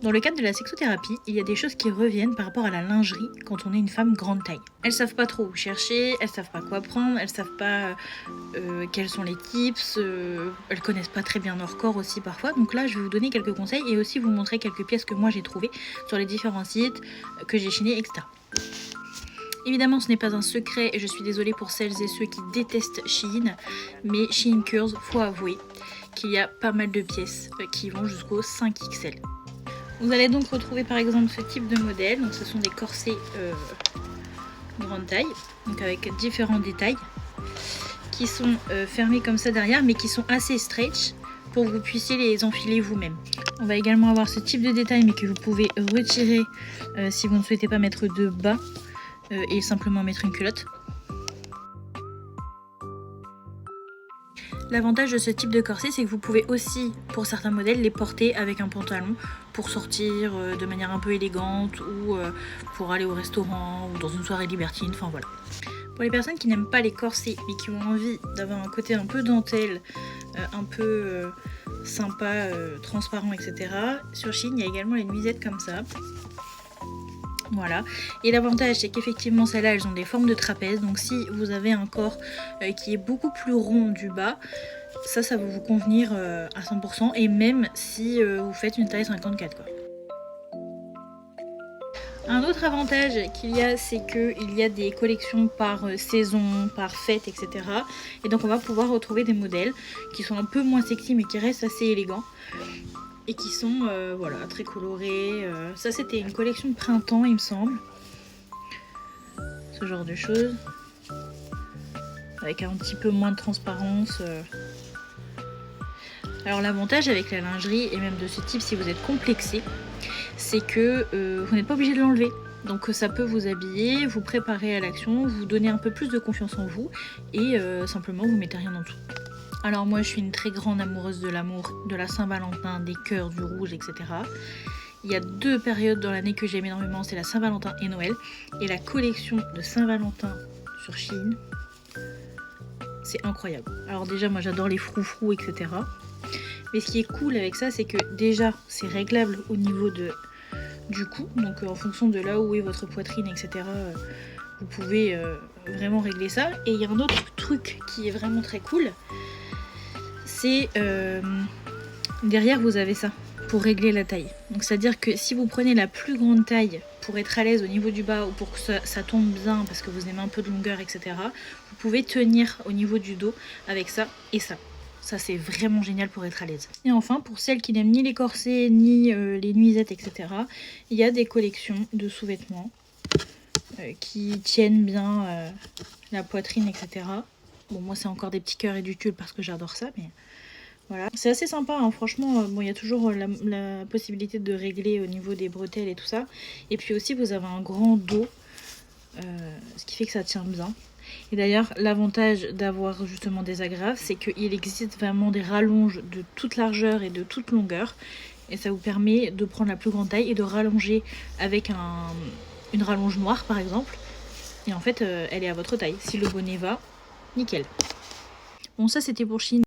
Dans le cadre de la sexothérapie, il y a des choses qui reviennent par rapport à la lingerie quand on est une femme grande taille. Elles savent pas trop où chercher, elles savent pas quoi prendre, elles savent pas quels sont les tips, elles connaissent pas très bien leur corps aussi parfois. Donc là, je vais vous donner quelques conseils et aussi vous montrer quelques pièces que moi j'ai trouvées sur les différents sites que j'ai chinés, etc. Évidemment, ce n'est pas un secret et je suis désolée pour celles et ceux qui détestent Shein, mais Shein Cures, faut avouer qu'il y a pas mal de pièces qui vont jusqu'au 5XL. Vous allez donc retrouver par exemple ce type de modèle, donc ce sont des corsets grande taille, donc avec différents détails qui sont fermés comme ça derrière mais qui sont assez stretch pour que vous puissiez les enfiler vous-même. On va également avoir ce type de détail mais que vous pouvez retirer si vous ne souhaitez pas mettre de bas et simplement mettre une culotte. L'avantage de ce type de corset, c'est que vous pouvez aussi, pour certains modèles, les porter avec un pantalon pour sortir de manière un peu élégante ou pour aller au restaurant ou dans une soirée libertine, enfin voilà. Pour les personnes qui n'aiment pas les corsets mais qui ont envie d'avoir un côté un peu dentelle, un peu sympa, transparent, etc. Sur Shein, il y a également les nuisettes comme ça. Voilà, et l'avantage c'est qu'effectivement celles-là elles ont des formes de trapèze, donc si vous avez un corps qui est beaucoup plus rond du bas, ça va vous convenir à 100%, et même si vous faites une taille 54 quoi. Un autre avantage qu'il y a, c'est qu'il y a des collections par saison, par fête, etc. Et donc on va pouvoir retrouver des modèles qui sont un peu moins sexy mais qui restent assez élégants. Et qui sont voilà, très colorés. Ça c'était une collection de printemps il me semble. Ce genre de choses. Avec un petit peu moins de transparence. Alors l'avantage avec la lingerie, et même de ce type si vous êtes complexé, c'est que vous n'êtes pas obligé de l'enlever. Donc ça peut vous habiller, vous préparer à l'action, vous donner un peu plus de confiance en vous. Et simplement vous mettez rien en dessous. Alors moi je suis une très grande amoureuse de l'amour, de la Saint-Valentin, des cœurs, du rouge, etc. Il y a 2 périodes dans l'année que j'aime énormément, c'est la Saint-Valentin et Noël. Et la collection de Saint-Valentin sur Shein, c'est incroyable. Alors déjà moi j'adore les froufrous, etc. Mais ce qui est cool avec ça, c'est que déjà c'est réglable au niveau du cou. Donc en fonction de là où est votre poitrine, etc. Vous pouvez vraiment régler ça. Et il y a un autre truc qui est vraiment très cool. C'est derrière vous avez ça pour régler la taille. Donc c'est à dire que si vous prenez la plus grande taille pour être à l'aise au niveau du bas ou pour que ça tombe bien parce que vous aimez un peu de longueur, etc. Vous pouvez tenir au niveau du dos avec ça et ça. Ça c'est vraiment génial pour être à l'aise. Et enfin pour celles qui n'aiment ni les corsets ni les nuisettes, etc. Il y a des collections de sous-vêtements qui tiennent bien la poitrine, etc. Bon moi c'est encore des petits cœurs et du tulle parce que j'adore ça, mais voilà. C'est assez sympa hein. Franchement, bon il y a toujours la possibilité de régler au niveau des bretelles et tout ça. Et puis aussi vous avez un grand dos, ce qui fait que ça tient bien. Et d'ailleurs l'avantage d'avoir justement des agrafes, c'est qu'il existe vraiment des rallonges de toute largeur et de toute longueur. Et ça vous permet de prendre la plus grande taille et de rallonger avec une rallonge noire par exemple. Et en fait elle est à votre taille. Si le bonnet va, nickel. Bon ça c'était pour Shein.